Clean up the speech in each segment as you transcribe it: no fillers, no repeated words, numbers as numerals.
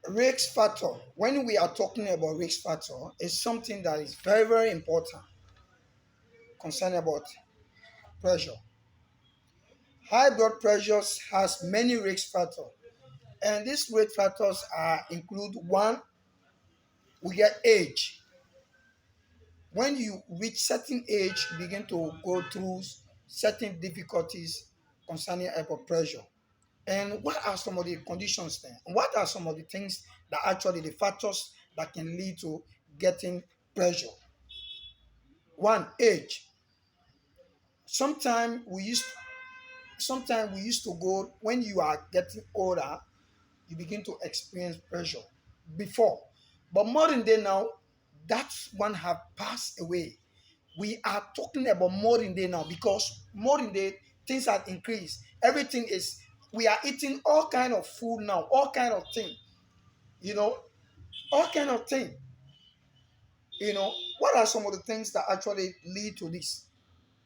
Risk factor. When we are talking about risk factor, it's something that is very, very important concerning about pressure. High blood pressures has many risk factors, and these risk factors are include one, we get age. When you reach certain age, you begin to go through certain difficulties concerning hyperpressure. And what are some of the conditions then? What are some of the things that actually the factors that can lead to getting pressure? One, age. Sometimes we used sometimes we used to go when you are getting older, you begin to experience pressure before. But modern day now, that one have passed away. We are talking about modern day now because modern day things have increased. Everything is we are eating all kind of food now, all kind of thing, you know, all kind of thing. What are some of the things that actually lead to this?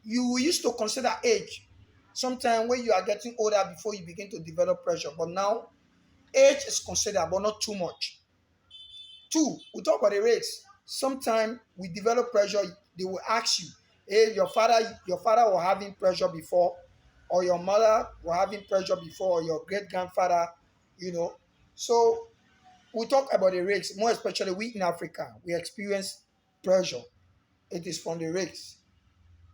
You used to consider age. Sometime when you are getting older before you begin to develop pressure, but now age is considered, but not too much. Two, we talk about the race. Sometimes we develop pressure, they will ask you, hey, your father was having pressure before, or your mother was having pressure before, or your great grandfather, you know. So we talk about the race, more especially we in Africa, we experience pressure. It is from the race.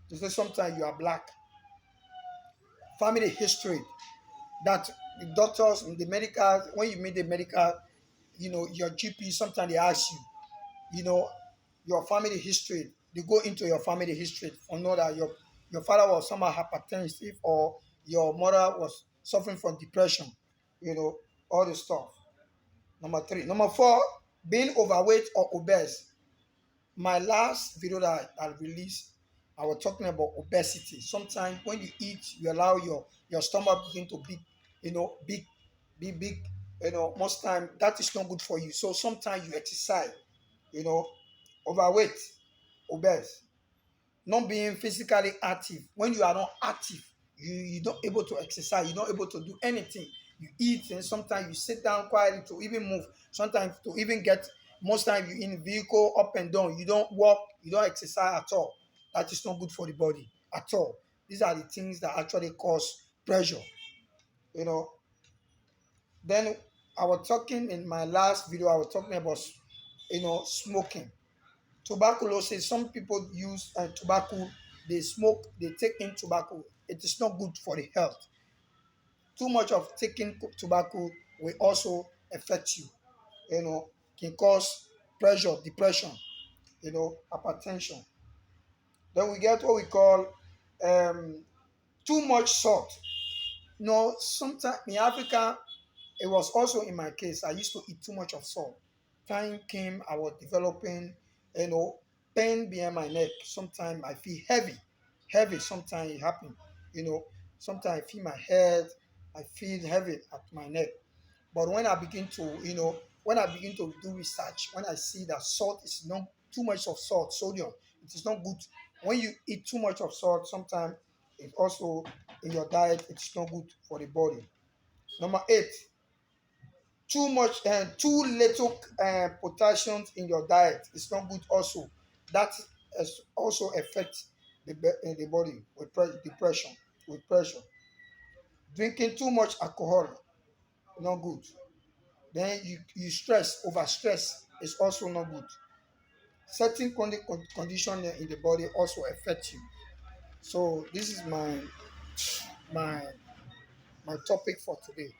To say sometimes you are black. Family history that the doctors, the medical, when you meet the medical, your GP, sometimes they ask you, you know, your family history. They go into your family history for know that your father was somehow hypertensive or your mother was suffering from depression, all the stuff. Number three. Number four, being overweight or obese. My last video that I released, I was talking about obesity. Sometimes when you eat, you allow your stomach begin to big. Most time that is not good for you. So sometimes you exercise, you know, overweight, obese, not being physically active. When you are not active, you're not able to exercise, you're not able to do anything. You eat and sometimes you sit down quietly to even move. Sometimes to even get most times you in vehicle up and down. You don't walk, you don't exercise at all. That is not good for the body at all. These are the things that actually cause pressure. You know. Then I was talking in my last video, I was talking about smoking. Tuberculosis, some people use tobacco, they smoke, they take in tobacco. It is not good for the health. Too much of taking tobacco will also affect you, can cause pressure, depression, hypertension. Then we get what we call um, too much salt. Sometimes in Africa, it was also in my case, I used to eat too much of salt. Time came, I was developing, you know, pain behind my neck. Sometimes I feel heavy, heavy. Sometimes it happens, you know. Sometimes I feel my head, I feel heavy at my neck. But when I begin to do research, when I see that salt is not too much of salt, sodium, it is not good. When you eat too much of salt, sometimes it also in your diet, it's not good for the body. Number eight, too much and too little potassium in your diet is not good also. That is also affect the body with depression, with pressure. Drinking too much alcohol, not good. Then you stress, over stress is also not good. Certain condition in the body also affect you. So this is my my topic for today.